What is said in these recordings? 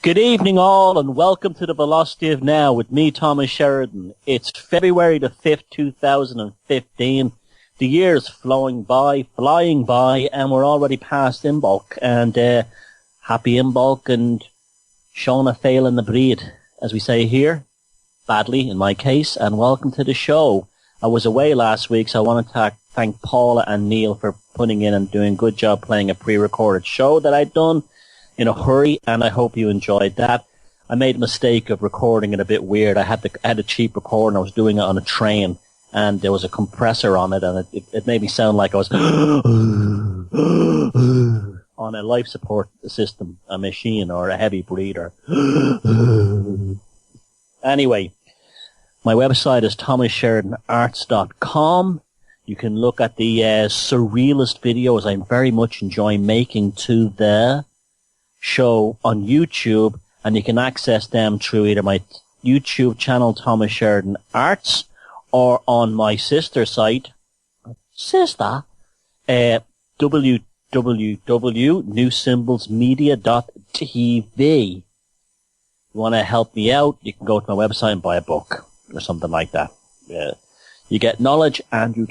Good evening all, and welcome to the Velocity of Now with me, Thomas Sheridan. It's February the 5th, 2015. The year's flying by, and we're already past Imbolc. And happy Imbolc and Shauna fail in the breed, as we say here. Badly, in my case, and welcome to the show. I was away last week, so I want to thank Paula and Neil for putting in and doing a good job playing a pre-recorded show that I'd done in a hurry, and I hope you enjoyed that. I made a mistake of recording it a bit weird. I had a cheap recorder, and I was doing it on a train, and there was a compressor on it, and it made me sound like I was on a life support system, a machine, or a heavy breather. Anyway, my website is thomassheridanarts.com. You can look at the surrealist videos I very much enjoy making to the show on YouTube, and you can access them through either my YouTube channel, Thomas Sheridan Arts, or on my sister site, www.newsymbolsmedia.tv. You want to help me out, you can go to my website and buy a book, or something like that. You get knowledge,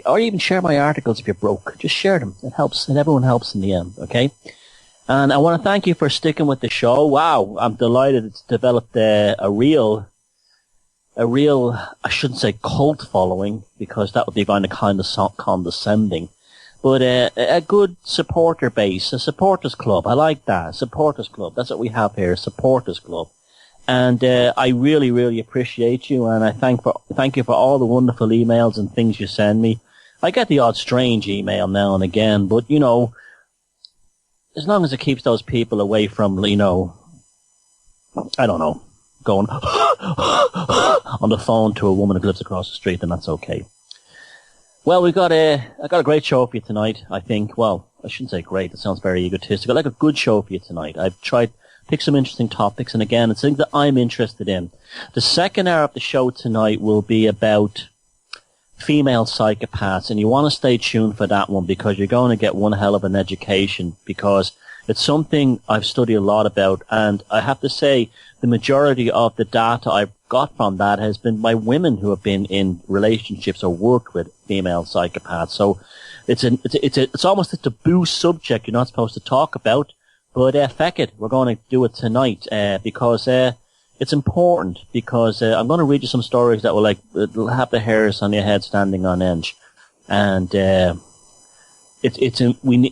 or even share my articles if you're broke. Just share them. It helps, and everyone helps in the end, okay? And I want to thank you for sticking with the show. Wow, I'm delighted it's developed a real, I shouldn't say cult following, because that would be kind of condescending, but a good supporter base, a supporters club. I like that, supporters club. That's what we have here, a supporters club. And I really, really appreciate you, and I thank you for all the wonderful emails and things you send me. I get the odd strange email now and again, but you know, as long as it keeps those people away from, you know, I don't know, going on the phone to a woman who lives across the street, then that's okay. Well, I got a great show for you tonight, I think. Well, I shouldn't say great, it sounds very egotistical. I like a good show for you tonight. I've tried to pick some interesting topics, and again, it's things that I'm interested in. The second hour of the show tonight will be about female psychopaths, and you want to stay tuned for that one, because you're going to get one hell of an education, because it's something I've studied a lot about, and I have to say the majority of the data I've got from that has been by women who have been in relationships or worked with female psychopaths. So it's almost a taboo subject you're not supposed to talk about, but feck it, we're going to do it tonight, because it's important, because I'm going to read you some stories that will it'll have the hairs on your head standing on end, and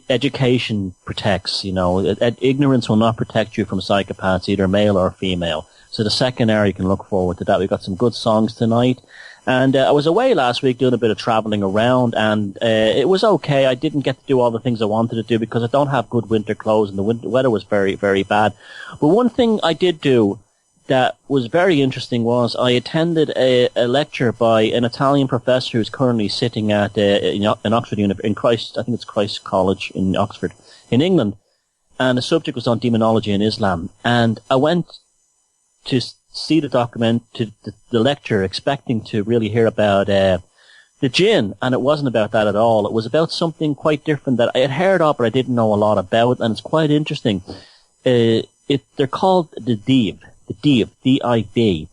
education protects. You know, ignorance will not protect you from psychopaths, either male or female. So the second hour, you can look forward to that. We've got some good songs tonight, and I was away last week doing a bit of traveling around, and it was okay. I didn't get to do all the things I wanted to do because I don't have good winter clothes, and the weather was very, very bad. But one thing I did do that was very interesting was I attended a lecture by an Italian professor who's currently sitting at in Oxford in Christ, I think it's Christ College in Oxford, in England, and the subject was on demonology in Islam. And I went to see the lecture, expecting to really hear about the jinn, and it wasn't about that at all. It was about something quite different that I had heard of, but I didn't know a lot about, and it's quite interesting. They're called the Div. The Div, D-I-V,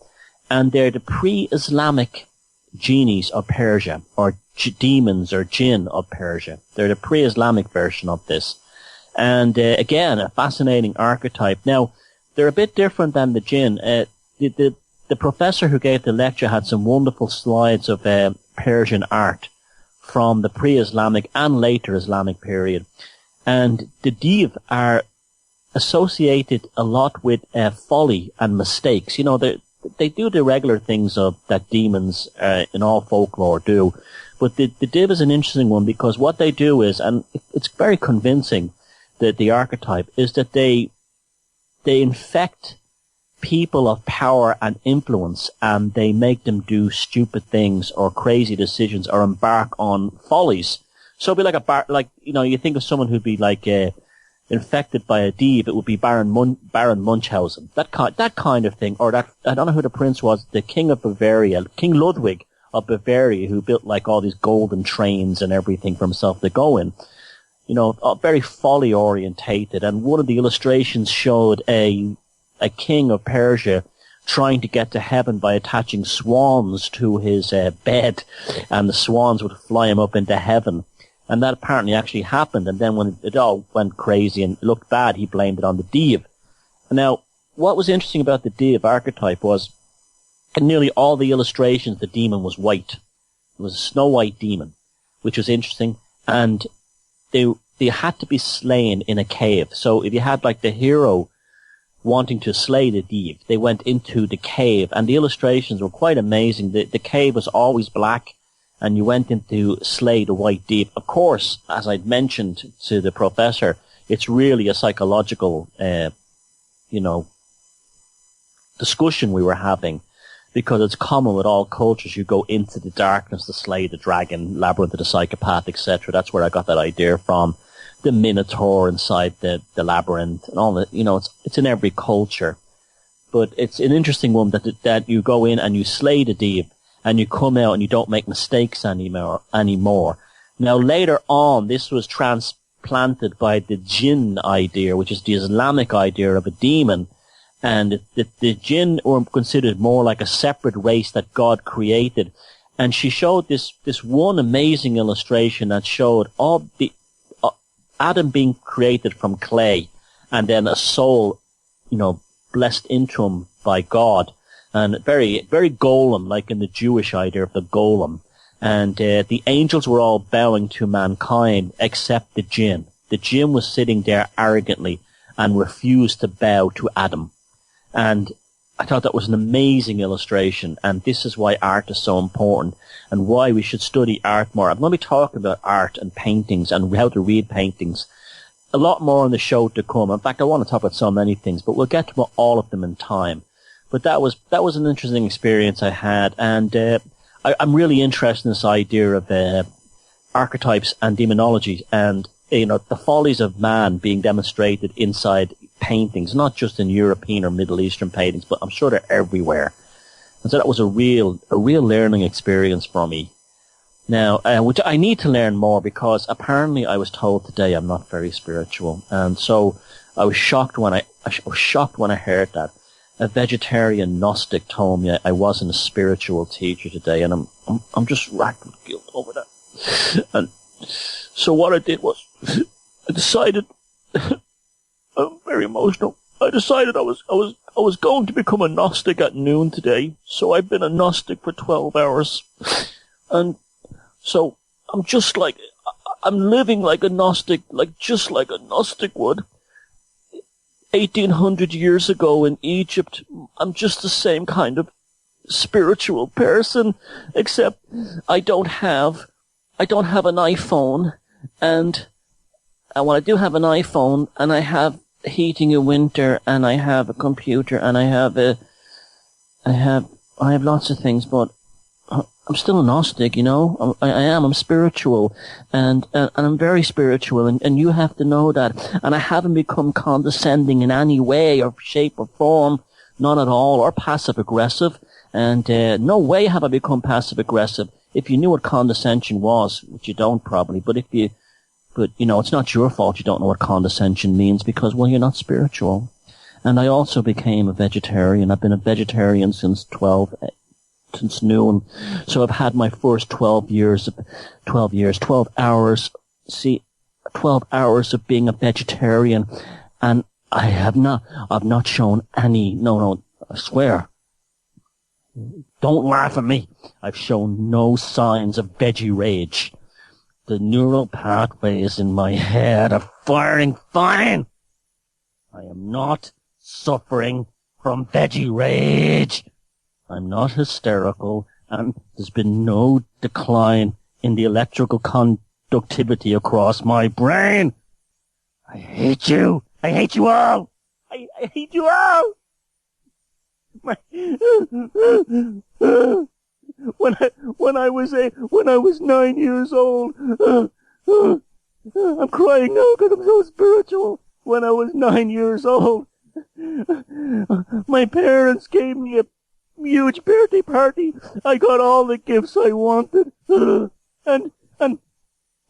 and they're the pre-Islamic genies of Persia, or demons or jinn of Persia. They're the pre-Islamic version of this. And again, a fascinating archetype. Now, they're a bit different than the jinn. The professor who gave the lecture had some wonderful slides of Persian art from the pre-Islamic and later Islamic period. And the Div are associated a lot with folly and mistakes. You know, they do the regular things that demons in all folklore do, but the Div is an interesting one, because what they do is, and it's very convincing, that the archetype is that they infect people of power and influence, and they make them do stupid things or crazy decisions or embark on follies. So it'd be like you think of someone who'd be like infected by a Div, it would be Baron Munchausen, that kind of thing, or that, I don't know who the prince was, the King of Bavaria, King Ludwig of Bavaria, who built like all these golden trains and everything for himself to go in. You know, very folly orientated, and one of the illustrations showed a a king of Persia trying to get to heaven by attaching swans to his bed, and the swans would fly him up into heaven. And that apparently actually happened, and then when it all went crazy and looked bad, he blamed it on the div. Now, what was interesting about the div archetype was, in nearly all the illustrations, the demon was white. It was a snow white demon, which was interesting, and they had to be slain in a cave. So if you had like the hero wanting to slay the div, they went into the cave, and the illustrations were quite amazing. The cave was always black, and you went in to slay the white div. Of course, as I'd mentioned to the professor, it's really a psychological, discussion we were having, because it's common with all cultures. You go into the darkness to slay the dragon, labyrinth of the psychopath, etc. That's where I got that idea from. The minotaur inside the labyrinth and all that, it's in every culture. But it's an interesting one that you go in and you slay the div, and you come out and you don't make mistakes anymore. Now later on, this was transplanted by the jinn idea, which is the Islamic idea of a demon. And the jinn were considered more like a separate race that God created. And she showed this one amazing illustration that showed all the Adam being created from clay, and then a soul, blessed into him by God, and very, very golem, like in the Jewish idea of the golem. And the angels were all bowing to mankind except the jinn. The jinn was sitting there arrogantly and refused to bow to Adam. And I thought that was an amazing illustration, and this is why art is so important and why we should study art more. I'm going to be talking about art and paintings and how to read paintings a lot more on the show to come. In fact, I want to talk about so many things, but we'll get to all of them in time. But that was an interesting experience I had, and I'm really interested in this idea of archetypes and demonology, and the follies of man being demonstrated inside paintings, not just in European or Middle Eastern paintings, but I'm sure they're everywhere. And so that was a real learning experience for me. Now, which I need to learn more, because apparently I was told today I'm not very spiritual, and so I was shocked when I heard that. A vegetarian Gnostic told me I wasn't a spiritual teacher today, and I'm just racked with guilt over that. And so what I did was, I decided, I'm very emotional. I decided I was going to become a Gnostic at noon today, so I've been a Gnostic for 12 hours. And so I'm living like a Gnostic, just like a Gnostic would. 1800 years ago in Egypt, I'm just the same kind of spiritual person, except I don't have an iPhone, and when I do have an iPhone, and I have heating in winter, and I have a computer, and I have lots of things, but I'm still a Gnostic, I'm spiritual, and I'm very spiritual, and you have to know that, and I haven't become condescending in any way or shape or form, none at all, or passive aggressive, and no way have I become passive aggressive. If you knew what condescension was, which you don't probably, but it's not your fault you don't know what condescension means, because, well, you're not spiritual. And I also became a vegetarian. I've been a vegetarian since noon. So I've had my first 12 hours of being a vegetarian, and I've not shown any, no, I swear. Don't laugh at me. I've shown no signs of veggie rage. The neural pathways in my head are firing fine. I am not suffering from veggie rage. I'm not hysterical, and there's been no decline in the electrical conductivity across my brain. I hate you. I hate you all. I hate you all. When I was 9 years old, I'm crying now because I'm so spiritual. When I was 9 years old, my parents gave me a huge birthday party. I got all the gifts I wanted, and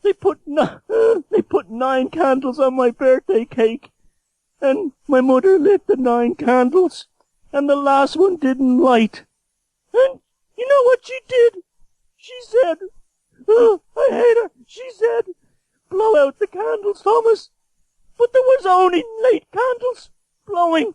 they put 9 candles on my birthday cake, and my mother lit the 9 candles, and the last one didn't light. And you know what she did? She said, "Oh, I hate her." She said, "Blow out the candles, Thomas." But there was only 8 candles blowing.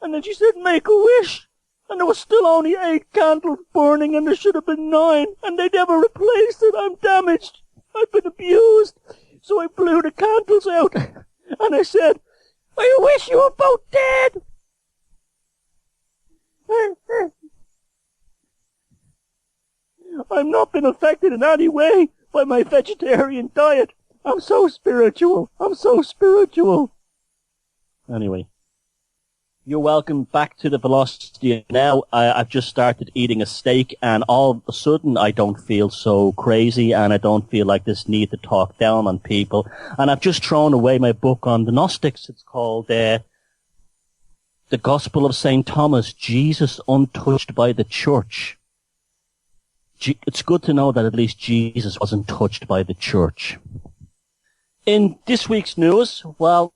And then she said, "Make a wish." And there was still only 8 candles burning, and there should have been 9, and they never replaced it. I'm damaged. I've been abused. So I blew the candles out, and I said, "I wish you were both dead." I've not been affected in any way by my vegetarian diet. I'm so spiritual. I'm so spiritual. Anyway. You're welcome back to the Velocity. Now, I've just started eating a steak, and all of a sudden I don't feel so crazy, and I don't feel like this need to talk down on people. And I've just thrown away my book on the Gnostics. It's called The Gospel of St. Thomas, Jesus Untouched by the Church. It's good to know that at least Jesus wasn't touched by the church. In this week's news, well,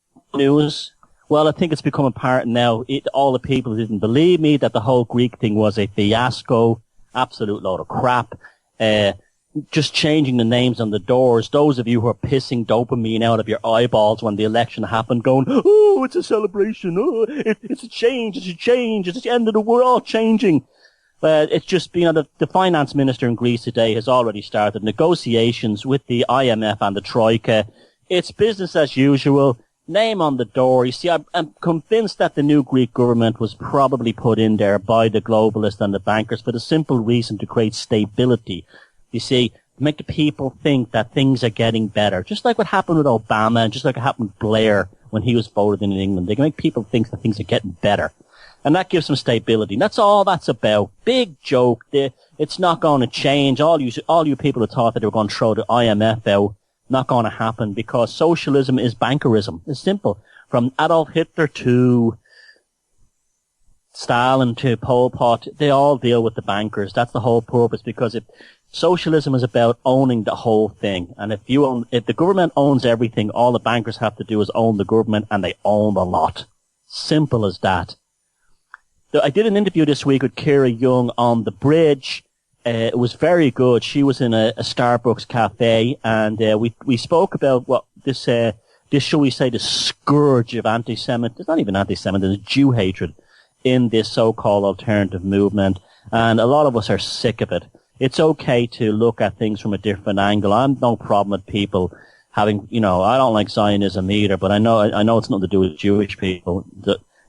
I think it's become apparent now, all the people who didn't believe me that the whole Greek thing was a fiasco, absolute load of crap, just changing the names on the doors. Those of you who are pissing dopamine out of your eyeballs when the election happened, going, "Oh, it's a celebration, oh, it's a change, it's the end of the world, all changing." It's just, the finance minister in Greece today has already started negotiations with the IMF and the Troika. It's business as usual. Name on the door. You see, I'm convinced that the new Greek government was probably put in there by the globalists and the bankers for the simple reason to create stability. You see, make the people think that things are getting better. Just like what happened with Obama and just like what happened with Blair when he was voted in England. They can make people think that things are getting better. And that gives them stability. And that's all that's about. Big joke. It's not going to change. All you people who thought that they were going to throw the IMF out, not going to happen, because socialism is bankerism. It's simple. From Adolf Hitler to Stalin to Pol Pot, they all deal with the bankers. That's the whole purpose, because if socialism is about owning the whole thing, and if the government owns everything, all the bankers have to do is own the government, and they own a lot. Simple as that. I did an interview this week with Kira Jung on the bridge. It was very good. She was in a Starbucks cafe, and we spoke about what this shall we say, the scourge of anti-Semitism. It's not even anti-Semitism, it's Jew hatred in this so-called alternative movement, and a lot of us are sick of it. It's okay to look at things from a different angle. I'm no problem with people having, I don't like Zionism either, but I know it's nothing to do with Jewish people,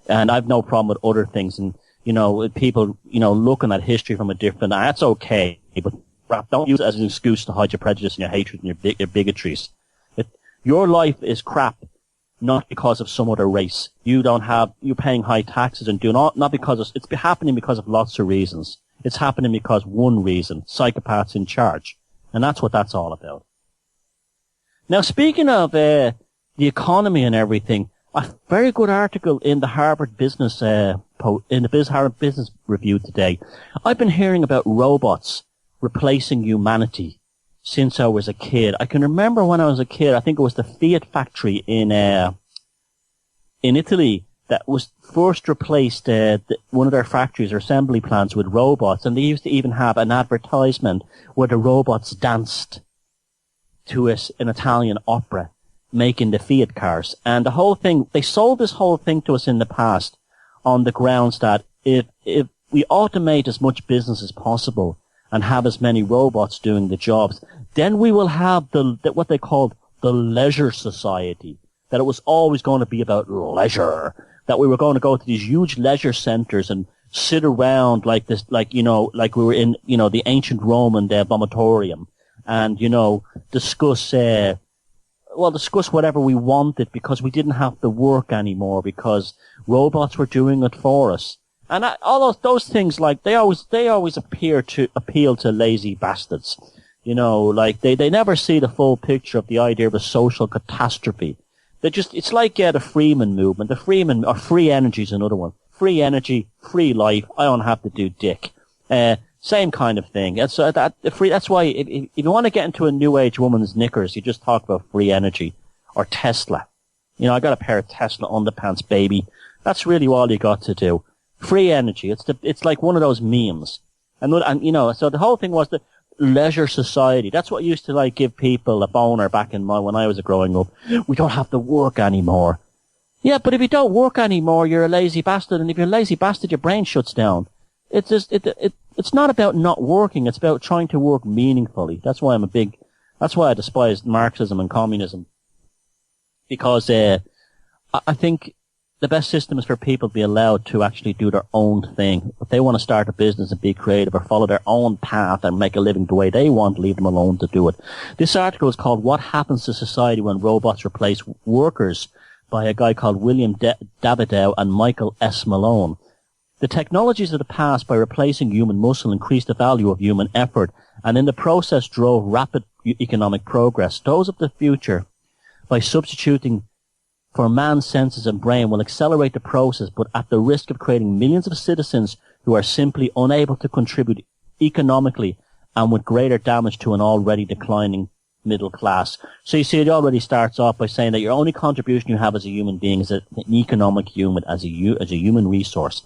and I've no problem with other things, and people, looking at history from a different, that's okay, but don't use it as an excuse to hide your prejudice and your hatred and your bigotries. Your life is crap, not because of some other race. You're paying high taxes and not because it's happening because of lots of reasons. It's happening because one reason, psychopaths in charge. And that's what that's all about. Now, speaking of, the economy and everything, a very good article in the Harvard Business, Harvard Business Review today. I've been hearing about robots replacing humanity since I was a kid. I can remember when I was a kid, I think it was the Fiat factory in Italy that was first replaced, one of their factories or assembly plants with robots, and they used to even have an advertisement where the robots danced to an Italian opera, making the Fiat cars. And the whole thing, they sold this whole thing to us in the past on the grounds that if we automate as much business as possible and have as many robots doing the jobs, then we will have what they called the leisure society. That it was always going to be about leisure. That we were going to go to these huge leisure centers and sit around like this, like we were in, the ancient Roman vomitorium, and, discuss whatever we wanted because we didn't have to work anymore because robots were doing it for us. And all those things, like, they always appeal to lazy bastards. They never see the full picture of the idea of a social catastrophe. It's like, the Freeman movement. The Freeman, or free energy is another one. Free energy, free life, I don't have to do dick. Same kind of thing. That's why if you want to get into a new age woman's knickers, you just talk about free energy or Tesla. You know, I got a pair of Tesla underpants, baby. That's really all you got to do. Free energy. It's like one of those memes. And you know, so the whole thing was the leisure society. That's what used to like give people a boner back in when I was growing up. We don't have to work anymore. Yeah, but if you don't work anymore, you're a lazy bastard, and if you're a lazy bastard, your brain shuts down. It's just, it's not about not working, it's about trying to work meaningfully. That's why I despise Marxism and communism. Because, I think the best system is for people to be allowed to actually do their own thing. If they want to start a business and be creative or follow their own path and make a living the way they want, leave them alone to do it. This article is called What Happens to Society When Robots Replace Workers by a guy called William Davidow and Michael S. Malone. The technologies of the past, by replacing human muscle, increased the value of human effort, and in the process drove rapid economic progress. Those of the future, by substituting for man's senses and brain, will accelerate the process, but at the risk of creating millions of citizens who are simply unable to contribute economically and with greater damage to an already declining middle class. So you see, it already starts off by saying that your only contribution you have as a human being is an economic unit, as a human resource.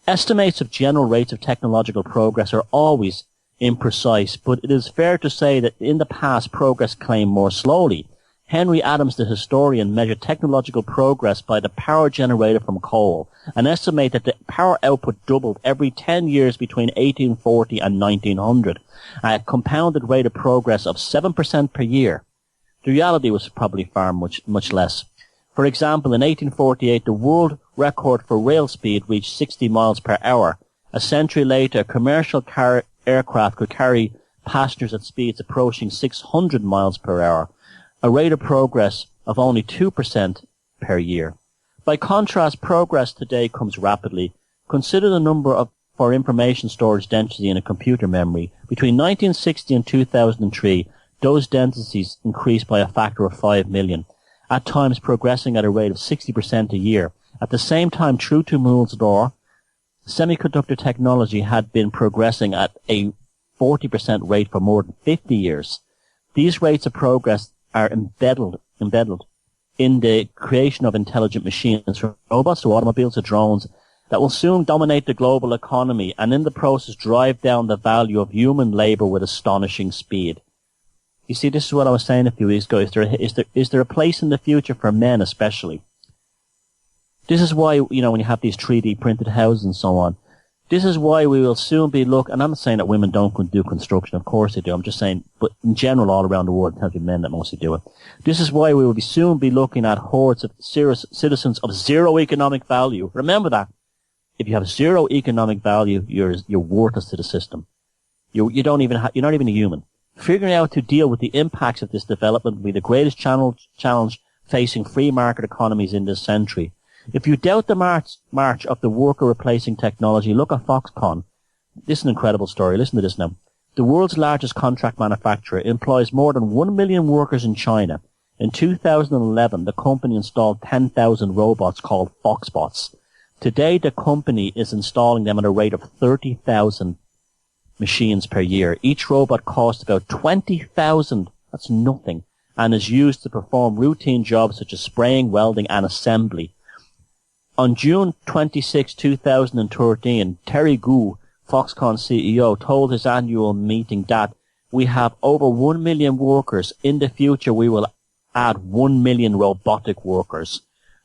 Estimates of general rates of technological progress are always imprecise, but it is fair to say that in the past progress came more slowly. Henry Adams, the historian, measured technological progress by the power generated from coal, and estimated that the power output doubled every 10 years between 1840 and 1900, at a compounded rate of progress of 7% per year. The reality was probably far much less. For example, in 1848, the world record for rail speed reached 60 miles per hour. A century later, a commercial aircraft could carry passengers at speeds approaching 600 miles per hour, a rate of progress of only 2% per year. By contrast, progress today comes rapidly. Consider the number for information storage density in a computer memory. Between 1960 and 2003, those densities increased by a factor of 5 million. At times progressing at a rate of 60% a year. At the same time, true to Moore's law, semiconductor technology had been progressing at a 40% rate for more than 50 years. These rates of progress are embedded in the creation of intelligent machines, from robots to automobiles to drones, that will soon dominate the global economy and in the process drive down the value of human labor with astonishing speed. You see, this is what I was saying a few weeks ago. Is there a place in the future for men especially? This is why, you know, when you have these 3D printed houses and so on, this is why we will soon be and I'm not saying that women don't do construction, of course they do, I'm just saying, but in general all around the world, it tends to be men that mostly do it. This is why we will soon be looking at hordes of citizens of zero economic value. Remember that. If you have zero economic value, you're worthless to the system. You're not even a human. Figuring out to deal with the impacts of this development will be the greatest challenge facing free market economies in this century. If you doubt the march of the worker replacing technology, look at Foxconn. This is an incredible story. Listen to this now. The world's largest contract manufacturer employs more than 1 million workers in China. In 2011, the company installed 10,000 robots called Foxbots. Today, the company is installing them at a rate of 30,000 machines per year. Each robot costs about 20,000, that's nothing, and is used to perform routine jobs such as spraying, welding, and assembly. On June 26, 2013, Terry Gu, Foxconn CEO, told his annual meeting that we have over 1 million workers. In the future, we will add 1 million robotic workers.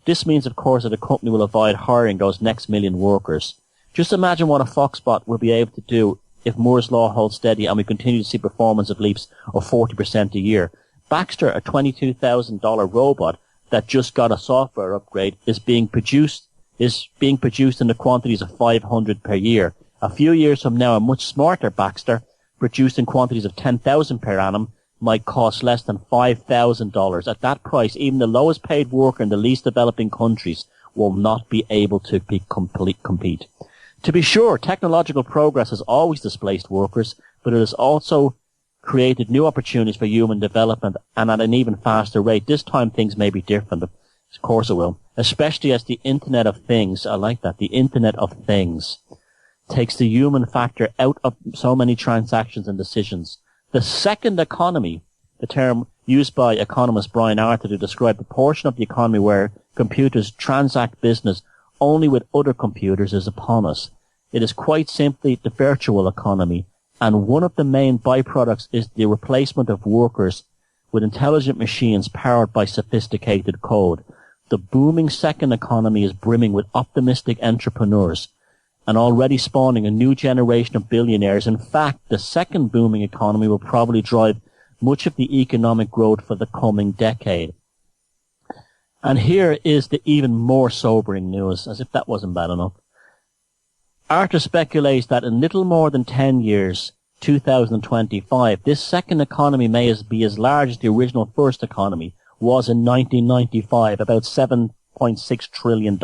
This means, of course, that the company will avoid hiring those next million workers. Just imagine what a Foxbot will be able to do if Moore's law holds steady and we continue to see performance of leaps of 40% a year. Baxter, a $22,000 robot that just got a software upgrade, is being produced in the quantities of 500 per year. A few years from now, a much smarter Baxter, produced in quantities of 10,000 per annum, might cost less than $5,000. At that price, even the lowest paid worker in the least developing countries will not be able to compete. To be sure, technological progress has always displaced workers, but it has also created new opportunities for human development, and at an even faster rate. This time things may be different. Of course it will. Especially as the Internet of Things, I like that, the Internet of Things, takes the human factor out of so many transactions and decisions. The second economy, the term used by economist Brian Arthur to describe the portion of the economy where computers transact business only with other computers is upon us. It is quite simply the virtual economy, and one of the main byproducts is the replacement of workers with intelligent machines powered by sophisticated code. The booming second economy is brimming with optimistic entrepreneurs and already spawning a new generation of billionaires. In fact, the second booming economy will probably drive much of the economic growth for the coming decade. And here is the even more sobering news, as if that wasn't bad enough. Arthur speculates that in little more than 10 years, 2025, this second economy may be as large as the original first economy was in 1995, about $7.6 trillion.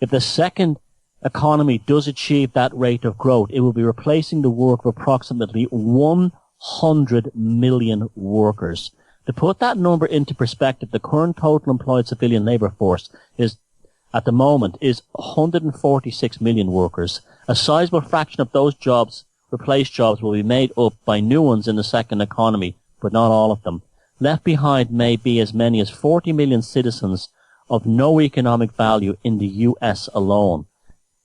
If the second economy does achieve that rate of growth, it will be replacing the work of approximately 100 million workers. To put that number into perspective, the current total employed civilian labour force at the moment is 146 million workers. A sizable fraction of those replaced jobs will be made up by new ones in the second economy, but not all of them. Left behind may be as many as 40 million citizens of no economic value in the US alone.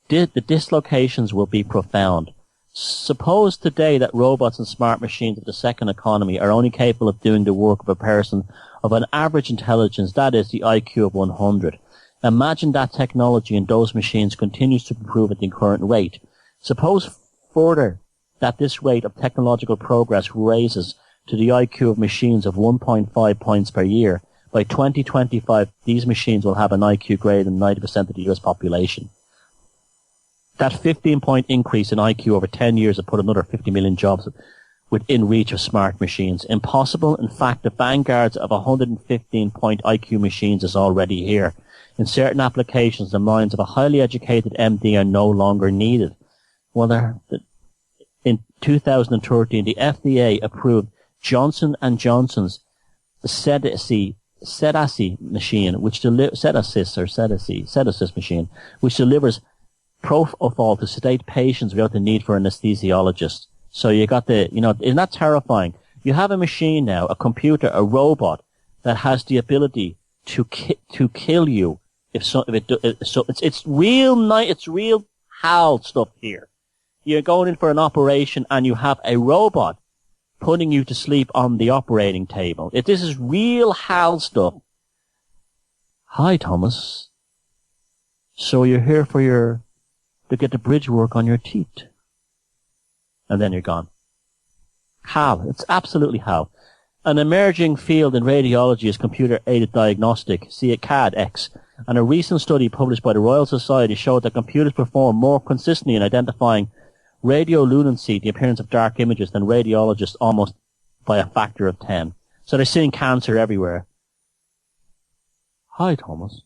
The dislocations will be profound. Suppose today that robots and smart machines of the second economy are only capable of doing the work of a person of an average intelligence, that is, the IQ of 100. Imagine that technology in those machines continues to improve at the current rate. Suppose further that this rate of technological progress raises to the IQ of machines of 1.5 points per year. By 2025, these machines will have an IQ greater than 90% of the US population. That 15-point increase in IQ over 10 years will put another 50 million jobs within reach of smart machines. Impossible? In fact, the vanguards of 115-point IQ machines is already here. In certain applications, the minds of a highly educated MD are no longer needed. Well, in 2013, the FDA approved Johnson & Johnson's Sedacy machine, Sedasis machine, which delivers propofol to sedate patients without the need for an anesthesiologist. So you got isn't that terrifying? You have a machine now, a computer, a robot that has the ability to kill you it's real HAL stuff here. You're going in for an operation and you have a robot putting you to sleep on the operating table. This is real HAL stuff. Hi, Thomas. So you're here to get the bridge work on your teeth. And then you're gone. HAL. It's absolutely HAL. An emerging field in radiology is computer-aided diagnostic, CAD-X, and a recent study published by the Royal Society showed that computers perform more consistently in identifying radiolucency, the appearance of dark images, than radiologists almost by a factor of 10. So they're seeing cancer everywhere. Hi, Thomas.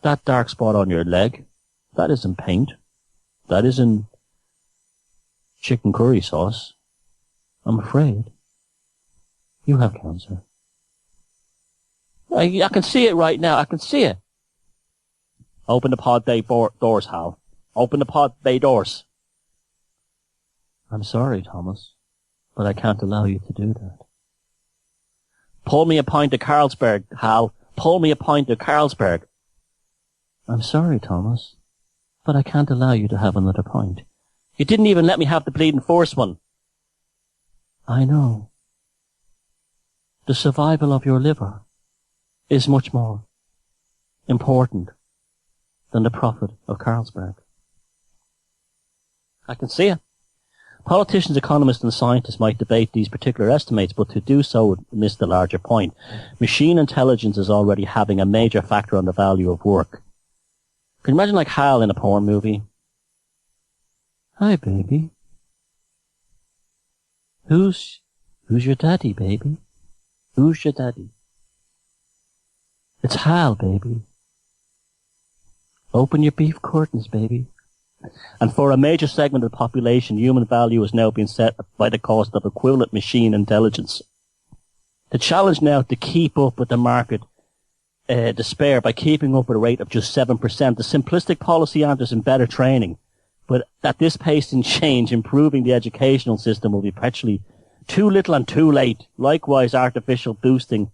That dark spot on your leg, that isn't paint. That isn't chicken curry sauce. I'm afraid you have cancer. I can see it right now. I can see it. Open the pod bay doors, Hal. Open the pod bay doors. I'm sorry, Thomas, but I can't allow you to do that. Pull me a pint of Carlsberg, Hal. Pull me a pint of Carlsberg. I'm sorry, Thomas, but I can't allow you to have another pint. You didn't even let me have the bleeding first one. I know. The survival of your liver is much more important than the profit of Carlsberg. I can see it. Politicians, economists and scientists might debate these particular estimates, but to do so would miss the larger point. Machine intelligence is already having a major factor on the value of work. Can you imagine like Hal in a porn movie? Hi, baby. Who's your daddy, baby? Who's your daddy? It's Hal, baby. Open your beef curtains, baby. And for a major segment of the population, human value is now being set by the cost of equivalent machine intelligence. The challenge now to keep up with the market despair by keeping up with a rate of just 7%. The simplistic policy answers in better training, but at this pace and change, improving the educational system will be perpetually too little and too late. Likewise, artificial boosting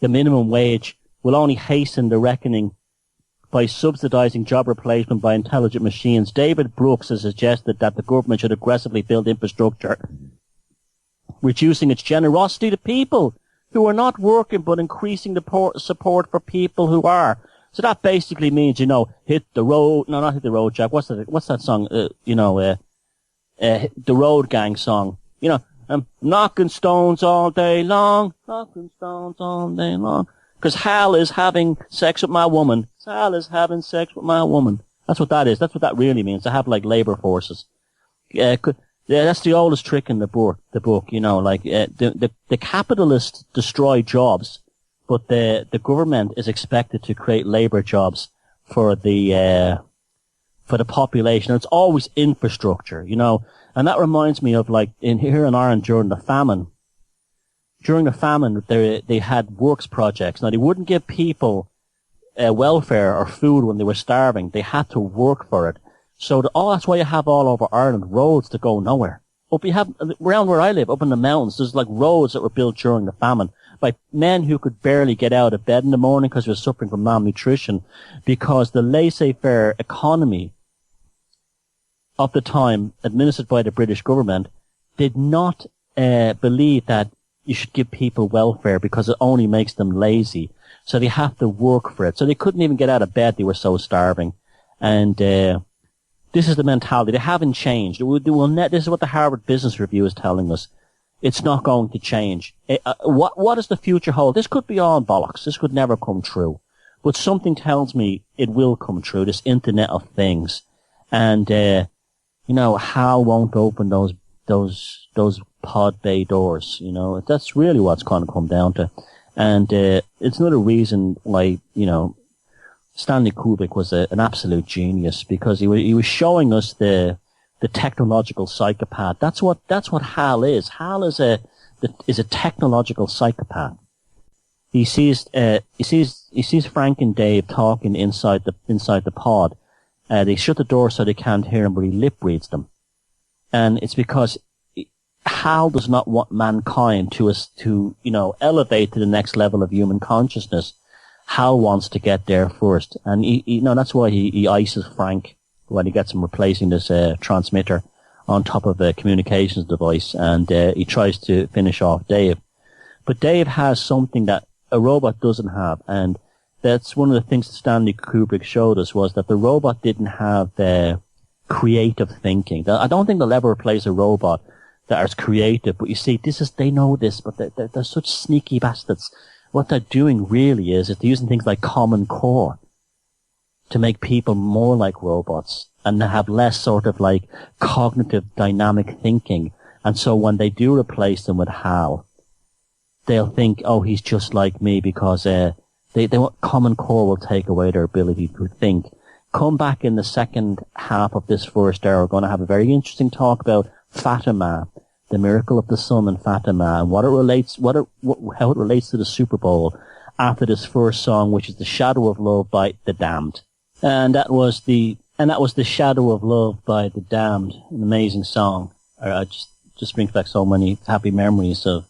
the minimum wage will only hasten the reckoning by subsidizing job replacement by intelligent machines. David Brooks has suggested that the government should aggressively build infrastructure, reducing its generosity to people who are not working, but increasing the support for people who are. So that basically means, hit the road. No, not hit the road, Jack. What's that song? The Road Gang song. I'm knocking stones all day long. Knocking stones all day long. Because Hal is having sex with my woman. Hal is having sex with my woman. That's what that is. That's what that really means. To have like labor forces. That's the oldest trick in the book. The capitalists destroy jobs, but the government is expected to create labor jobs for the population. It's always infrastructure, and that reminds me of here in Ireland during the famine. During the famine, they had works projects. Now they wouldn't give people welfare or food when they were starving. They had to work for it. So that's why you have all over Ireland roads that go nowhere. Around where I live, up in the mountains, there's roads that were built during the famine by men who could barely get out of bed in the morning because they were suffering from malnutrition, because the laissez-faire economy of the time, administered by the British government, did not believe that you should give people welfare because it only makes them lazy. So they have to work for it. So they couldn't even get out of bed. They were so starving. And this is the mentality. They haven't changed. This is what the Harvard Business Review is telling us. It's not going to change. What does the future hold? This could be all bollocks. This could never come true. But something tells me it will come true, this Internet of Things. And, Hal won't open those pod bay doors, That's really what's going to come down to. And it's another reason why, Stanley Kubrick was an absolute genius, because he was showing us the technological psychopath. That's what Hal is. Hal is a technological psychopath. He sees Frank and Dave talking inside the pod. They shut the door so they can't hear him, but he lip reads them. And it's because Hal does not want mankind to elevate to the next level of human consciousness. Hal wants to get there first. And that's why he ices Frank when he gets him replacing this transmitter on top of a communications device, and he tries to finish off Dave. But Dave has something that a robot doesn't have, and that's one of the things that Stanley Kubrick showed us, was that the robot didn't have creative thinking. I don't think they'll ever replace a robot that is creative, but you see, they know this, but they're such sneaky bastards. What they're doing really is they're using things like Common Core to make people more like robots and have less sort of cognitive dynamic thinking. And so when they do replace them with Hal, they'll think, oh, he's just like me, because they want Common Core will take away their ability to think. Come back in the second half of this first hour. We're going to have a very interesting talk about Fatima, the miracle of the sun in Fatima, and how it relates to the Super Bowl after this first song, which is The Shadow of Love by The Damned. And that was The Shadow of Love by The Damned, an amazing song. I just brings back so many happy memories of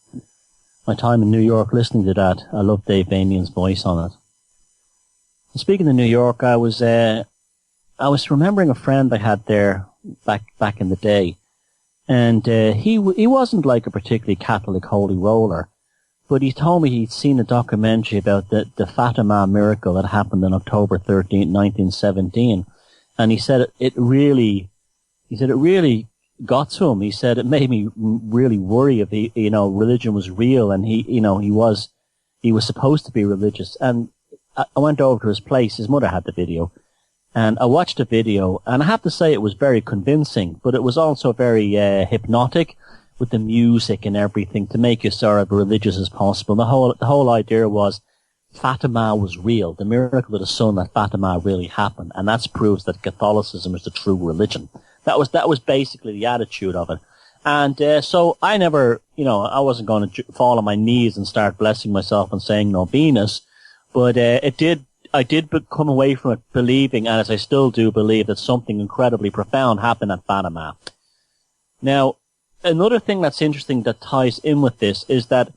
my time in New York listening to that. I love Dave Bamian's voice on it. And speaking of New York, I was remembering a friend I had there back in the day. And he wasn't a particularly Catholic holy roller, but he told me he'd seen a documentary about the Fatima miracle that happened on October 13th, 1917, and he said it really got to him. He said it made me really worry if religion was real, and he was supposed to be religious. And I went over to his place. His mother had the video. And I watched the video, and I have to say it was very convincing, but it was also very hypnotic with the music and everything to make you sort of religious as possible. The whole idea was Fatima was real. The miracle of the sun at Fatima really happened, and that proves that Catholicism is the true religion. That was basically the attitude of it. And so I never, I wasn't going to fall on my knees and start blessing myself and saying Novenas, but I did come away from it believing, and as I still do believe, that something incredibly profound happened at Fatima. Now, another thing that's interesting that ties in with this is that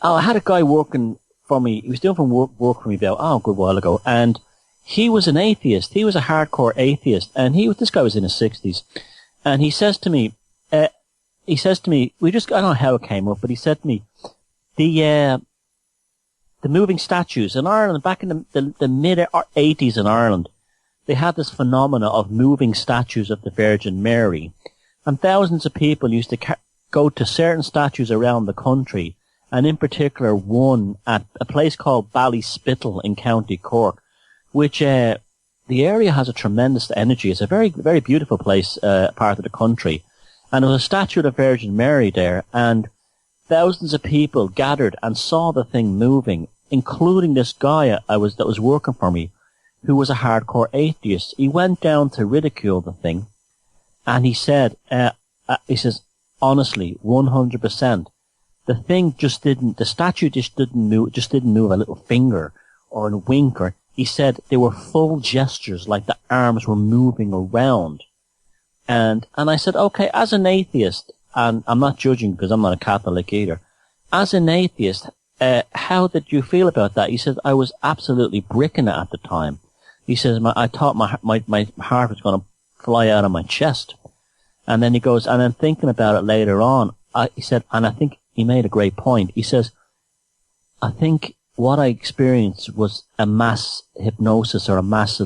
I had a guy working for me. He was doing some work for me about a good while ago, and he was an atheist. He was a hardcore atheist, and this guy was in his 60s, and he says to me, I don't know how it came up, but he said to me, the moving statues in Ireland back in the mid 80s in Ireland, they had this phenomena of moving statues of the Virgin Mary, and thousands of people used to go to certain statues around the country, and in particular one at a place called Ballyspittle in County Cork, which the area has a tremendous energy. It's a very, very beautiful place, part of the country, and there was a statue of the Virgin Mary there, and thousands of people gathered and saw the thing moving, including this guy that was working for me, who was a hardcore atheist. He went down to ridicule the thing, and he said, honestly, 100%, the statue just didn't move a little finger or a wink, or he said they were full gestures, like the arms were moving around. And I said, okay, as an atheist, and I'm not judging because I'm not a Catholic either, as an atheist, how did you feel about that? He said, I was absolutely bricking it at the time. He says, I thought my heart was going to fly out of my chest. And then he goes, and then thinking about it later on, he said, and I think he made a great point. He says, I think what I experienced was a mass hypnosis or a mass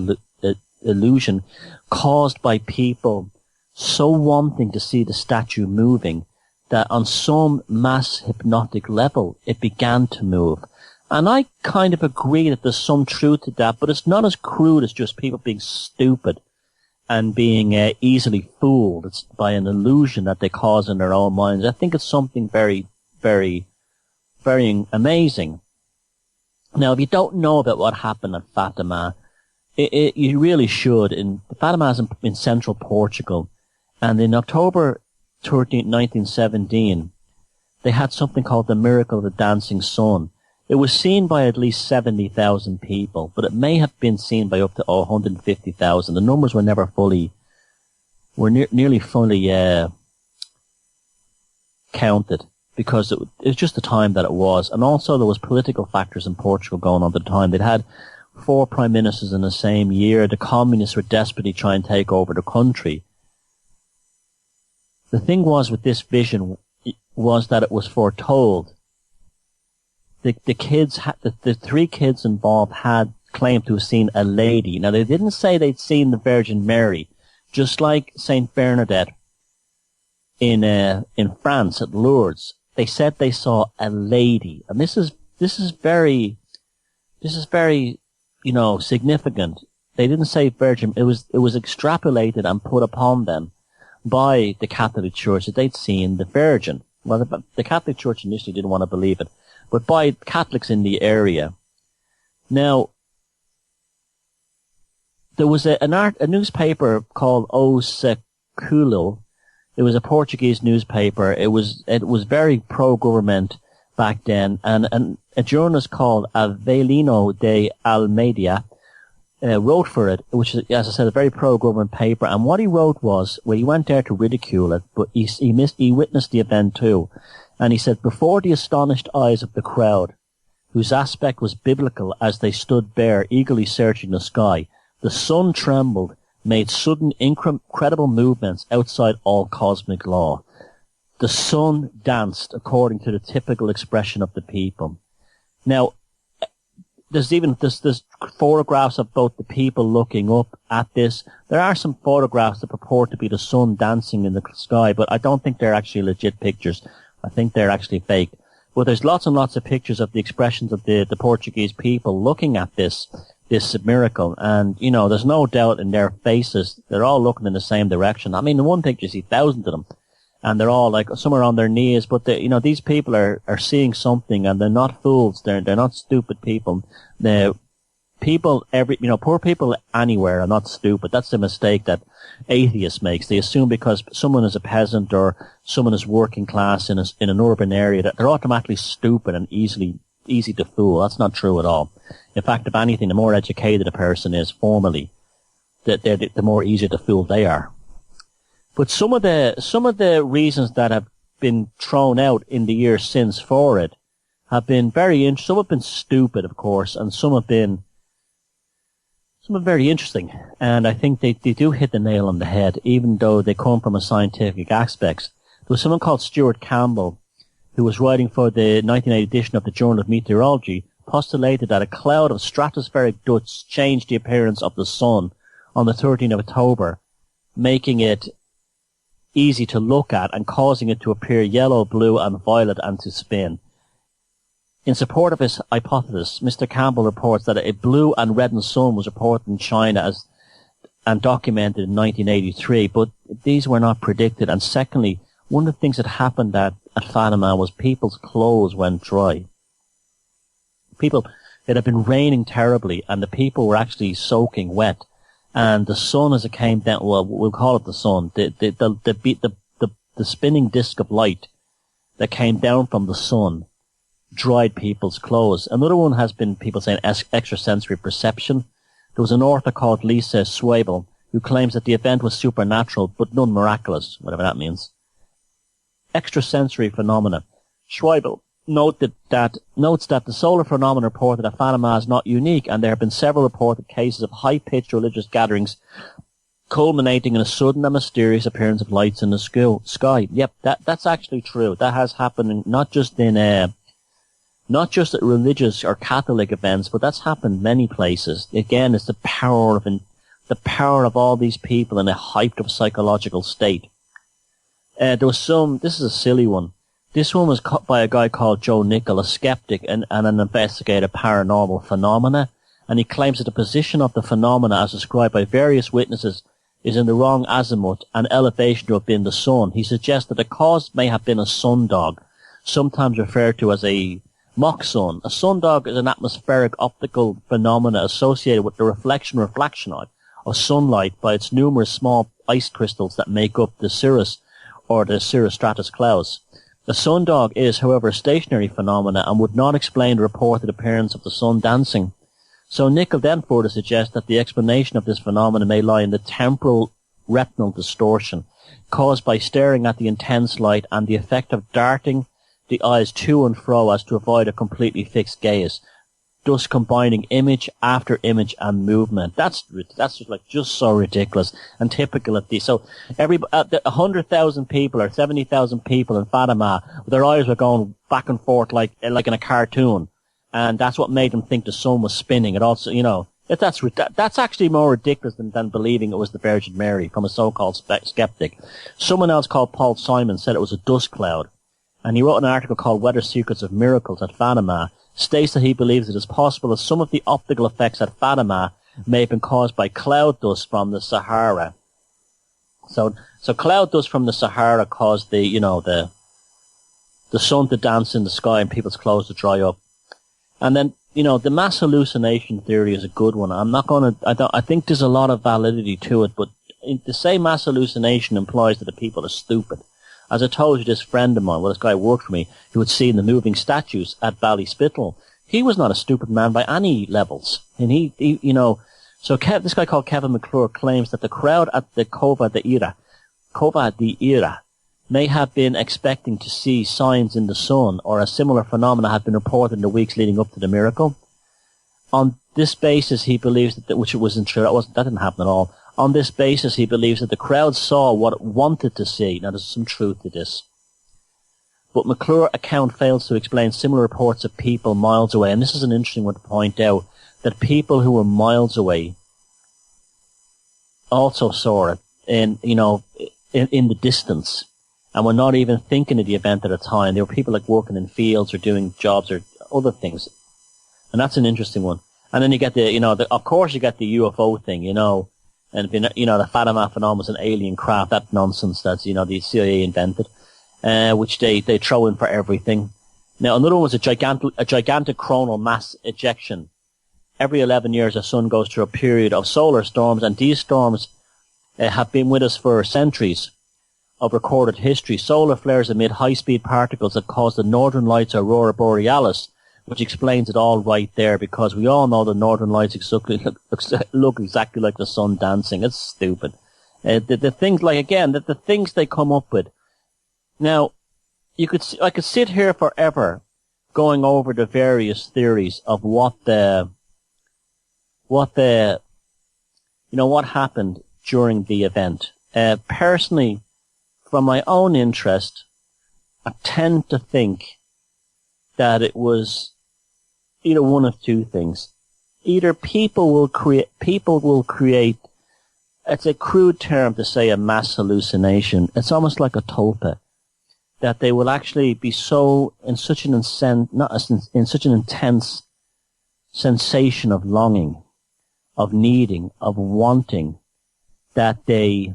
illusion caused by people so wanting to see the statue moving that on some mass hypnotic level, it began to move. And I kind of agree that there's some truth to that, but it's not as crude as just people being stupid and being easily fooled. It's by an illusion that they cause in their own minds. I think it's something very, very, very amazing. Now, if you don't know about what happened at Fatima, you really should. Fatima is in central Portugal, and in October 13, 1917, they had something called the Miracle of the Dancing Sun. It was seen by at least 70,000 people, but it may have been seen by up to 150,000. The numbers were never nearly fully counted, because it was just the time that it was. And also there was political factors in Portugal going on at the time. They'd had 4 prime ministers in the same year. The communists were desperately trying to take over the country. The thing was with this vision was that it was foretold. The 3 kids involved had claimed to have seen a lady. Now, they didn't say they'd seen the Virgin Mary, just like Saint Bernadette in France at Lourdes. They said they saw a lady, and this is very, significant. They didn't say Virgin. It was extrapolated and put upon them by the Catholic Church that they'd seen the Virgin. Well, the Catholic Church initially didn't want to believe it, but by Catholics in the area. Now, there was a newspaper called O Século. It was a Portuguese newspaper. It was very pro-government back then, and a journalist called Avelino de Almeida wrote for it, which is, as I said, a very pro-government paper. And what he wrote was, well, he went there to ridicule it, but he witnessed the event too. And he said, before the astonished eyes of the crowd, whose aspect was biblical as they stood bare, eagerly searching the sky, the sun trembled, made sudden incredible movements outside all cosmic law. The sun danced according to the typical expression of the people. Now, there's photographs of both the people looking up at this. There are some photographs that purport to be the sun dancing in the sky, but I don't think they're actually legit pictures. I think they're actually fake. But there's lots and lots of pictures of the expressions of the Portuguese people looking at this miracle. And, there's no doubt in their faces, they're all looking in the same direction. I mean, in one picture you see thousands of them, and they're all like, some are on their knees, but these people are seeing something, and they're not fools. They're not stupid people. Poor people anywhere are not stupid. That's the mistake that atheists makes. They assume because someone is a peasant or someone is working class in an urban area that they're automatically stupid and easy to fool. That's not true at all. In fact, if anything, the more educated a person is formally, the more easy to fool they are. But some of the reasons that have been thrown out in the years since for it have been some have been stupid, of course, and some have been very interesting. And I think they do hit the nail on the head, even though they come from a scientific aspect. There was someone called Stuart Campbell, who was writing for the 1980 edition of the Journal of Meteorology, postulated that a cloud of stratospheric dust changed the appearance of the sun on the 13th of October, making it easy to look at and causing it to appear yellow, blue, and violet and to spin. In support of his hypothesis, Mr. Campbell reports that a blue and reddened sun was reported in China and documented in 1983, but these were not predicted. And secondly, one of the things that happened at Fatima was people's clothes went dry. It had been raining terribly, and the people were actually soaking wet. And the sun, as it came down, well, we'll call it the sun, the spinning disk of light that came down from the sun dried people's clothes. Another one has been people saying extrasensory perception. There was an author called Lisa Swabel who claims that the event was supernatural, but none miraculous, whatever that means. Extrasensory phenomena. Schweibel notes that the solar phenomena reported at Fatima is not unique, and there have been several reported cases of high-pitched religious gatherings culminating in a sudden and mysterious appearance of lights in the sky. Yep, that's actually true. That has happened not just at religious or Catholic events, but that's happened many places. Again, it's the power of all these people in a hyped up psychological state. This is a silly one. This one was cut by a guy called Joe Nickell, a skeptic and an investigator of paranormal phenomena, and he claims that the position of the phenomena as described by various witnesses is in the wrong azimuth and elevation to have been the sun. He suggests that the cause may have been a sundog, sometimes referred to as a mock sun. A sundog is an atmospheric optical phenomena associated with the reflection of sunlight by its numerous small ice crystals that make up the cirrus or the cirrostratus clouds. The sundog is, however, a stationary phenomena and would not explain the reported appearance of the sun dancing. So Nickell then further suggests that the explanation of this phenomenon may lie in the temporal retinal distortion caused by staring at the intense light and the effect of darting the eyes to and fro as to avoid a completely fixed gaze, thus combining image after image and movement. That's just so ridiculous and typical of these. So 100,000 people or 70,000 people in Fatima, their eyes were going back and forth like in a cartoon, and that's what made them think the sun was spinning. It also, that's actually more ridiculous than believing it was the Virgin Mary from a so-called skeptic. Someone else called Paul Simon said it was a dust cloud, and he wrote an article called Weather Secrets of Miracles at Fatima, states that he believes it is possible that some of the optical effects at Fatima may have been caused by cloud dust from the Sahara. So cloud dust from the Sahara caused the sun to dance in the sky and people's clothes to dry up. And then, the mass hallucination theory is a good one. I think there's a lot of validity to it, but to say mass hallucination implies that the people are stupid. As I told you, this friend of mine, this guy worked for me, who had seen the moving statues at Ballyspittle, he was not a stupid man by any levels. And this guy called Kevin McClure claims that the crowd at the Cova de Ira may have been expecting to see signs in the sun, or a similar phenomena had been reported in the weeks leading up to the miracle. On this basis, he believes which it wasn't true, that didn't happen at all. On this basis, he believes that the crowd saw what it wanted to see. Now, there's some truth to this. But McClure's account fails to explain similar reports of people miles away. And this is an interesting one to point out, that people who were miles away also saw it in the distance, and were not even thinking of the event at the time. There were people like working in fields or doing jobs or other things. And that's an interesting one. And then you get of course you get the UFO thing, and the Fatima phenomenon was an alien craft, that nonsense that's, the CIA invented, which they throw in for everything. Now, another one was a gigantic coronal mass ejection. Every 11 years, the sun goes through a period of solar storms, and these storms have been with us for centuries of recorded history. Solar flares emit high-speed particles that cause the northern lights, aurora borealis, which explains it all right there, because we all know the northern lights look exactly like the sun dancing. It's stupid. The things they come up with. Now, I could sit here forever going over the various theories of what happened during the event. Personally, from my own interest, I tend to think that it was either one of two things. Either people will create, it's a crude term to say a mass hallucination. It's almost like a tulpa, that they will actually be in such an intense sensation of longing, of needing, of wanting, that they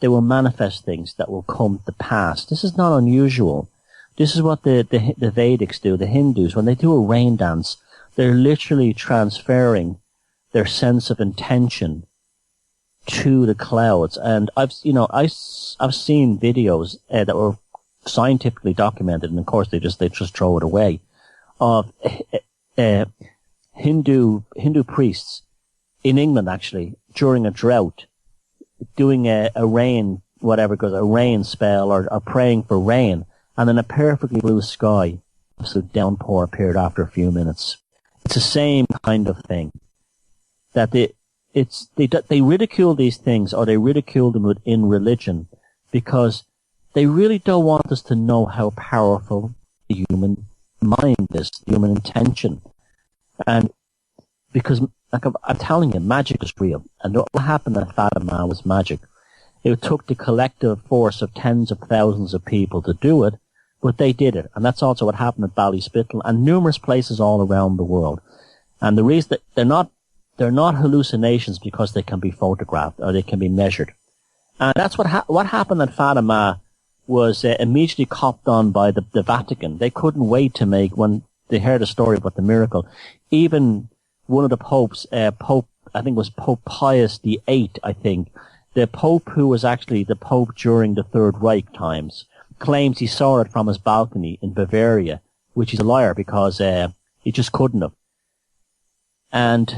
will manifest things that will come to pass. This is not unusual. This is what the Vedics do, the Hindus. When they do a rain dance, they're literally transferring their sense of intention to the clouds. And I've seen videos that were scientifically documented, and of course they just throw it away, of Hindu priests in England actually during a drought doing a rain, whatever it goes, a rain spell or praying for rain, and then a perfectly blue sky, so downpour appeared after a few minutes. It's the same kind of thing. That they ridicule these things, or they ridicule them in religion, because they really don't want us to know how powerful the human mind is, the human intention. And because, like I'm telling you, magic is real. And what happened at Fatima was magic. It took the collective force of tens of thousands of people to do it, but they did it. And that's also what happened at Ballyspittle and numerous places all around the world. And the reason that they're not hallucinations because they can be photographed or they can be measured. And that's what happened at Fatima was immediately copped on by the Vatican. They couldn't wait to when they heard a story about the miracle. Even one of the popes, I think it was Pope Pius VIII, the Pope who was actually the Pope during the Third Reich times, claims he saw it from his balcony in Bavaria, which is a liar because he just couldn't have. And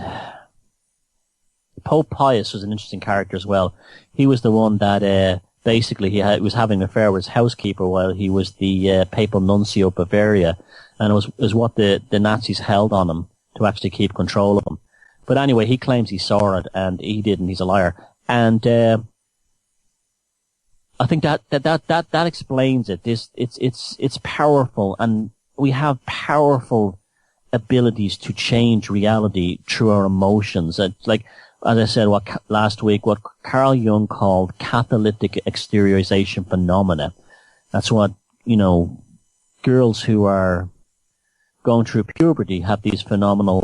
Pope Pius was an interesting character as well. He was the one that basically he was having an affair with his housekeeper while he was the papal nuncio of Bavaria, and it was what the Nazis held on him to actually keep control of him. But anyway, he claims he saw it, and he didn't. He's a liar. And I think that explains it. It's powerful, and we have powerful abilities to change reality through our emotions. Like, as I said last week, what Carl Jung called catalytic exteriorization phenomena. That's what, girls who are going through puberty have these phenomenal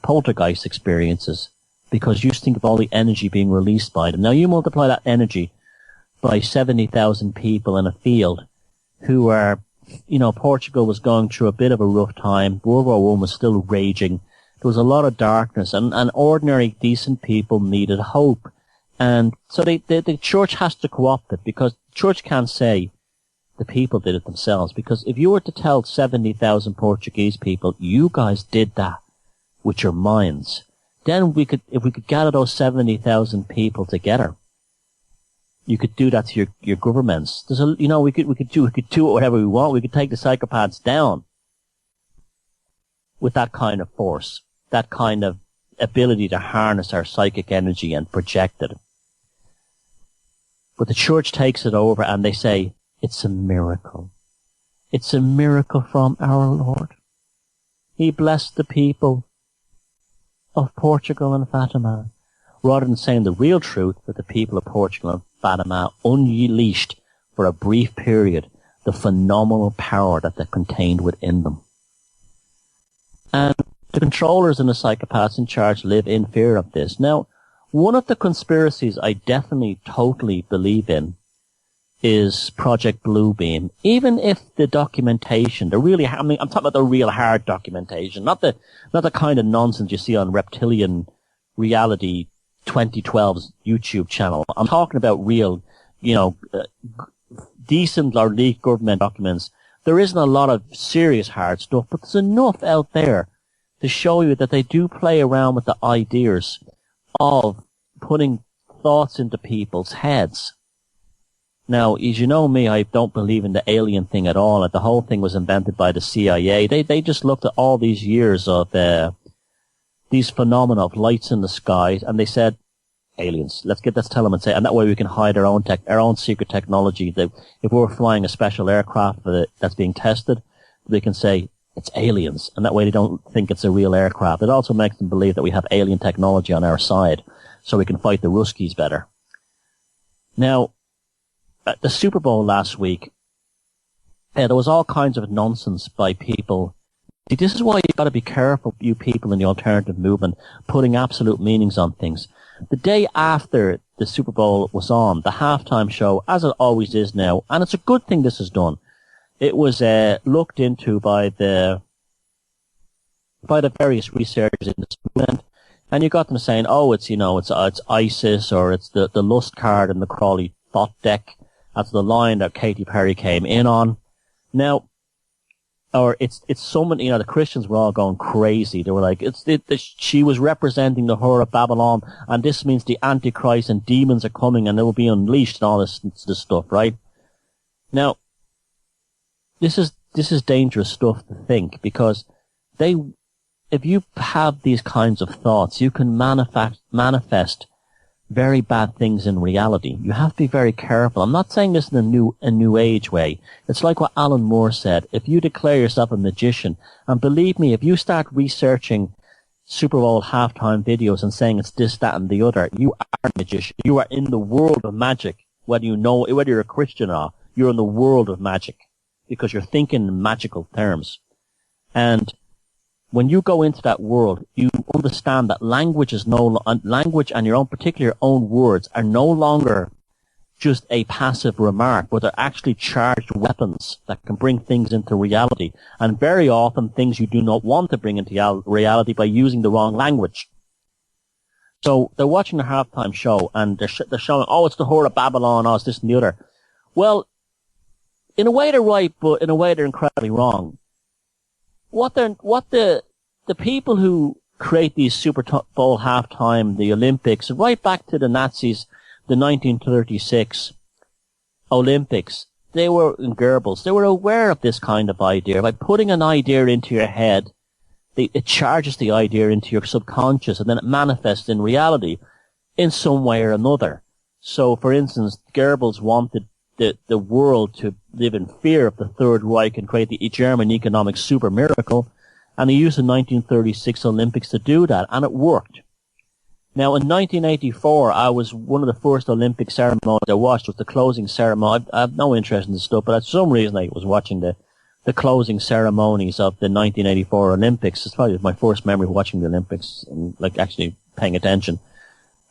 poltergeist experiences, because you just think of all the energy being released by them. Now you multiply that energy by 70,000 people in a field who are, Portugal was going through a bit of a rough time. World War I was still raging. There was a lot of darkness, and ordinary, decent people needed hope. And so the church has to co-opt it, because the church can't say the people did it themselves. Because if you were to tell 70,000 Portuguese people, you guys did that with your minds, then if we could gather those 70,000 people together, you could do that to your governments. We could do whatever we want. We could take the psychopaths down with that kind of force, that kind of ability to harness our psychic energy and project it. But the church takes it over and they say, it's a miracle. It's a miracle from our Lord. He blessed the people of Portugal and Fatima, rather than saying the real truth, that the people of Portugal and Fatima unleashed for a brief period the phenomenal power that they contained within them. And the controllers and the psychopaths in charge live in fear of this. Now, one of the conspiracies I definitely totally believe in is Project Bluebeam. Even if the documentation, I'm talking about the real hard documentation, not the kind of nonsense you see on Reptilian Reality 2012's YouTube channel. I'm talking about real, decent or leaked government documents. There isn't a lot of serious hard stuff, but there's enough out there to show you that they do play around with the ideas of putting thoughts into people's heads. Now, as you know me, I don't believe in the alien thing at all. The whole thing was invented by the CIA. They just looked at all these years of these phenomena of lights in the sky, and they said, aliens. Let's tell them and say, and that way we can hide our own secret technology. That if we're flying a special aircraft that's being tested, they can say it's aliens, and that way they don't think it's a real aircraft. It also makes them believe that we have alien technology on our side, so we can fight the Ruskies better. Now, at the Super Bowl last week, there was all kinds of nonsense by people. See, this is why you've got to be careful, you people in the alternative movement, putting absolute meanings on things. The day after the Super Bowl was on, the halftime show, as it always is now, and it's a good thing this is done, it was looked into by the various researchers in this movement, and you got them saying, oh, it's ISIS, or it's the lust card in the Crawley thought deck. That's the line that Katy Perry came in on. Now, or it's someone, the Christians were all going crazy. They were like, she was representing the Whore of Babylon, and this means the Antichrist and demons are coming and they will be unleashed and all this stuff, right? Now, this is dangerous stuff to think, because if you have these kinds of thoughts, you can manifest very bad things in reality. You have to be very careful. I'm not saying this in a new age way. It's like what Alan Moore said. If you declare yourself a magician, and believe me, if you start researching Super Bowl halftime videos and saying it's this, that, and the other, you are a magician. You are in the world of magic. Whether you're a Christian or not, you're in the world of magic, because you're thinking in magical terms. And when you go into that world, you understand that language and your own particular own words are no longer just a passive remark, but they're actually charged weapons that can bring things into reality, and very often things you do not want to bring into reality by using the wrong language. So they're watching the halftime show, and they're showing, oh, it's the Whore of Babylon, oh, it's this and the other. Well, in a way they're right, but in a way they're incredibly wrong. What the people who create these Super Bowl halftime, the Olympics, right back to the Nazis, the 1936 Olympics, they were in Goebbels. They were aware of this kind of idea. By putting an idea into your head, it charges the idea into your subconscious, and then it manifests in reality in some way or another. So, for instance, Goebbels wanted the world to live in fear of the Third Reich and create the German economic super miracle, and he used the 1936 Olympics to do that, and it worked. Now, in 1984, I was one of the first Olympic ceremonies I watched was the closing ceremony. I have no interest in this stuff, but for some reason I was watching the closing ceremonies of the 1984 Olympics. It's probably my first memory of watching the Olympics and actually paying attention.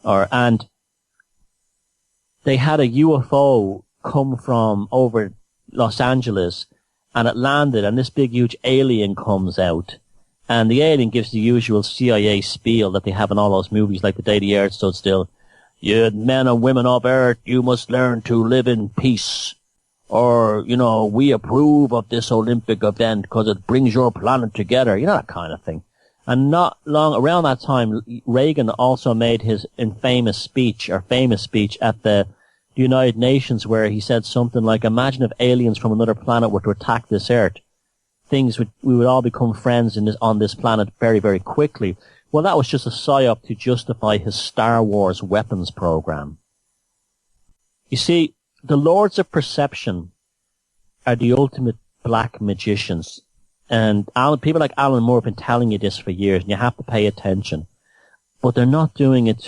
And they had a UFO come from over Los Angeles, and it landed, and this big huge alien comes out, and the alien gives the usual CIA spiel that they have in all those movies, like The Day the Earth Stood Still. You men and women of Earth, you must learn to live in peace, or, we approve of this Olympic event because it brings your planet together, that kind of thing. And not long around that time, Reagan also made his famous speech at the United Nations, where he said something like, imagine if aliens from another planet were to attack this Earth. We would all become friends on this planet very, very quickly. Well, that was just a psyop to justify his Star Wars weapons program. You see, the Lords of Perception are the ultimate black magicians. And people like Alan Moore have been telling you this for years, and you have to pay attention. But they're not doing it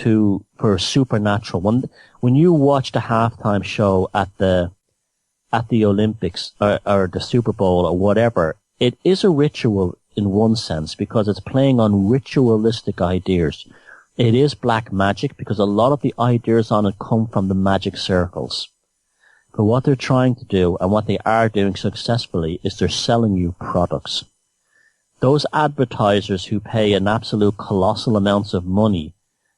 for supernatural. When you watch the halftime show at the Olympics or the Super Bowl or whatever, it is a ritual in one sense, because it's playing on ritualistic ideas. It is black magic because a lot of the ideas on it come from the magic circles. But what they're trying to do, and what they are doing successfully, is they're selling you products. Those advertisers who pay an absolute colossal amounts of money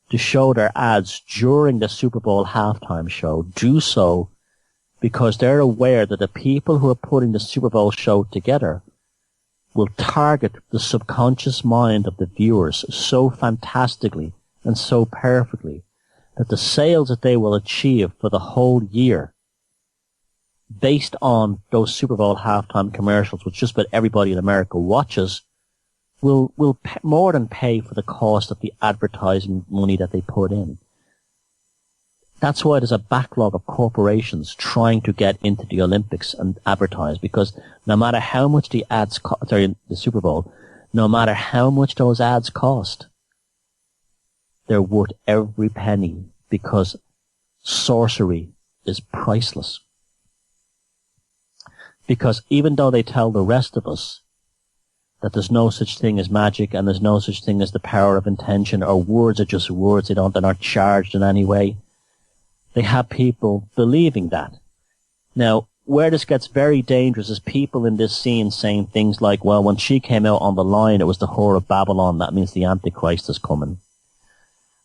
to show their ads during the Super Bowl halftime show do so because they're aware that the people who are putting the Super Bowl show together will target the subconscious mind of the viewers so fantastically and so perfectly that the sales that they will achieve for the whole year based on those Super Bowl halftime commercials, which just about everybody in America watches, will more than pay for the cost of the advertising money that they put in. That's why there's a backlog of corporations trying to get into the Olympics and advertise, because no matter how much the ads the Super Bowl, no matter how much those ads cost, they're worth every penny, because sorcery is priceless. Because even though they tell the rest of us that there's no such thing as magic and there's no such thing as the power of intention, or words are just words, they're not charged in any way, they have people believing that. Now, where this gets very dangerous is people in this scene saying things like, well, when she came out on the line, it was the whore of Babylon, that means the Antichrist is coming.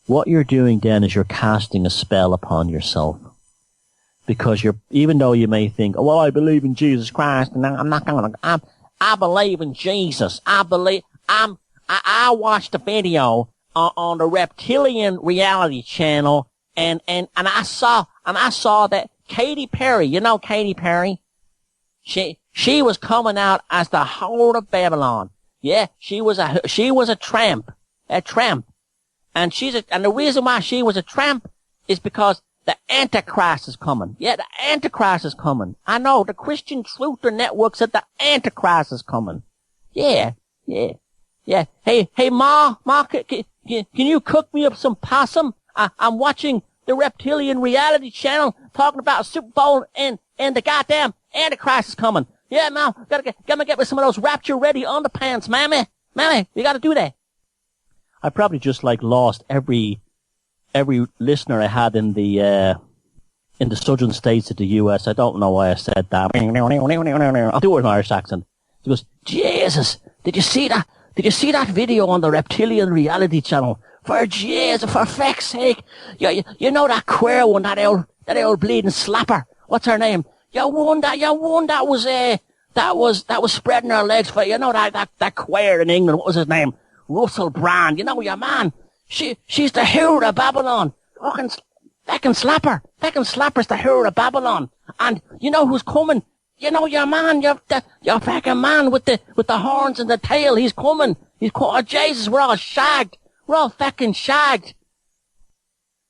What you're doing then is you're casting a spell upon yourself. Because even though you may think, oh, well, I believe in Jesus Christ, and I'm not going to, I believe in Jesus. I watched the video on the Reptilian Reality Channel, and I saw that Katy Perry, you know Katy Perry? She was coming out as the whore of Babylon. Yeah, she was a tramp. And the reason why she was a tramp is because the Antichrist is coming. Yeah, the Antichrist is coming. I know, the Christian Truther Network said the Antichrist is coming. Yeah. Hey, Ma, can you cook me up some possum? I'm watching the Reptilian Reality Channel talking about Super Bowl, and the goddamn Antichrist is coming. Yeah, Ma, gotta get me some of those rapture ready underpants, mammy, you gotta do that. I probably just lost every listener I had in the southern states of the US. I don't know why I said that. I'll do it in an Irish accent. He goes, Jesus, did you see that video on the Reptilian Reality Channel? For Jesus, for feck's sake. You know that queer one, that old bleeding slapper. What's her name? You won that was spreading her legs for, you know, that queer in England. What was his name? Russell Brand. You know your man. She's the hero of Babylon. Feckin' slapper. Feckin' slapper's the hero of Babylon. And you know who's coming? You know your man, your feckin' man with the horns and the tail. He's coming. Oh, Jesus, we're all shagged. We're all feckin' shagged.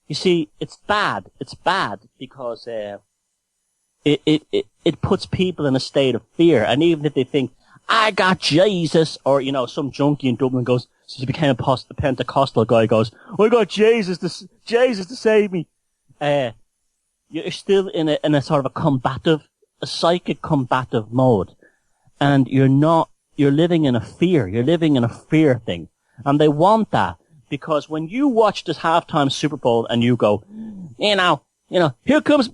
You see, it's bad. It's bad because, it puts people in a state of fear. And even if they think, I got Jesus, or, you know, some junkie in Dublin goes, so he became a Pentecostal guy, goes, I got Jesus to save me. You're still in a sort of a psychic combative mode. And you're living in a fear. You're living in a fear thing. And they want that. Because when you watch this halftime Super Bowl and you go, you know, here comes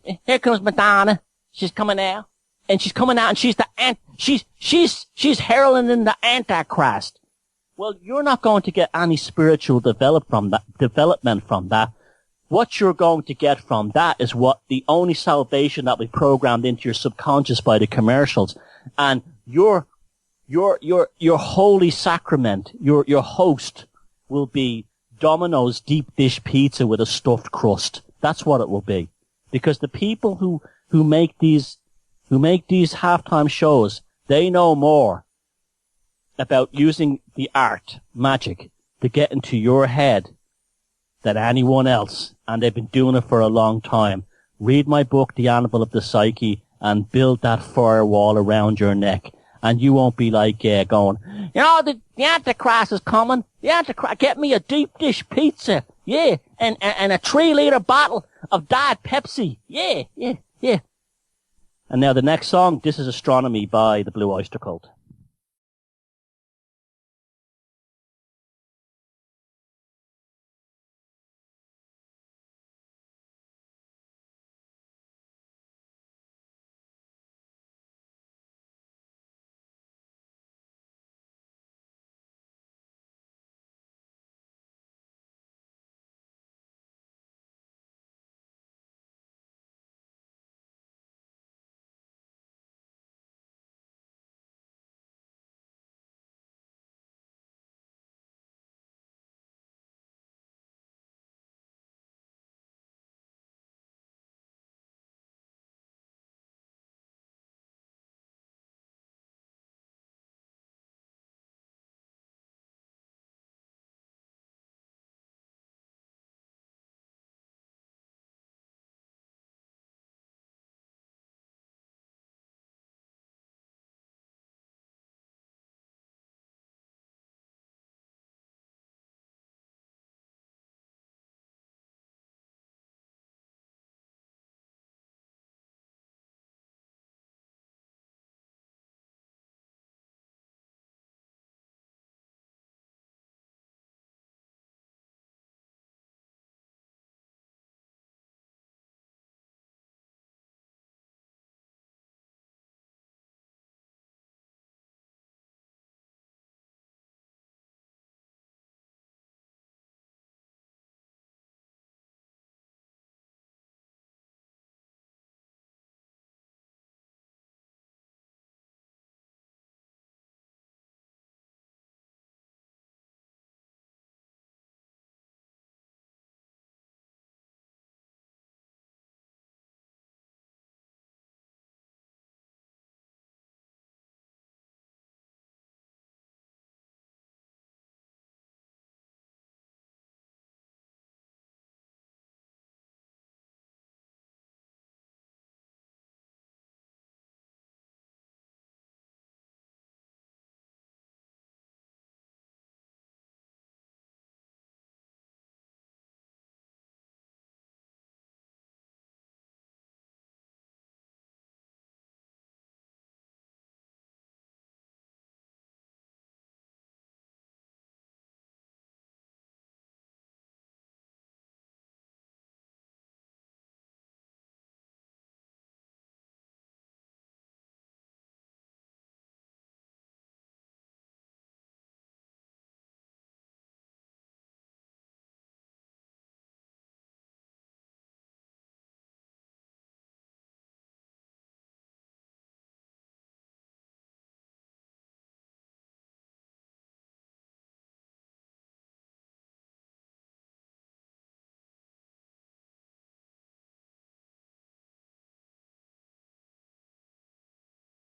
Madonna. She's coming out. And she's coming out and she's heralding the Antichrist. Well, you're not going to get any spiritual development from that. What you're going to get from that is what the only salvation that we programmed into your subconscious by the commercials. And your holy sacrament, your host will be Domino's deep dish pizza with a stuffed crust. That's what it will be. Because the people who make these halftime shows, they know more about using the art, magic, to get into your head than anyone else. And they've been doing it for a long time. Read my book, The Anvil of the Psyche, and build that firewall around your neck. And you won't be going, you know, the Antichrist is coming. The Antichrist, get me a deep dish pizza. Yeah. And a 3-liter bottle of Diet Pepsi. Yeah. And now the next song, this is Astronomy by the Blue Oyster Cult.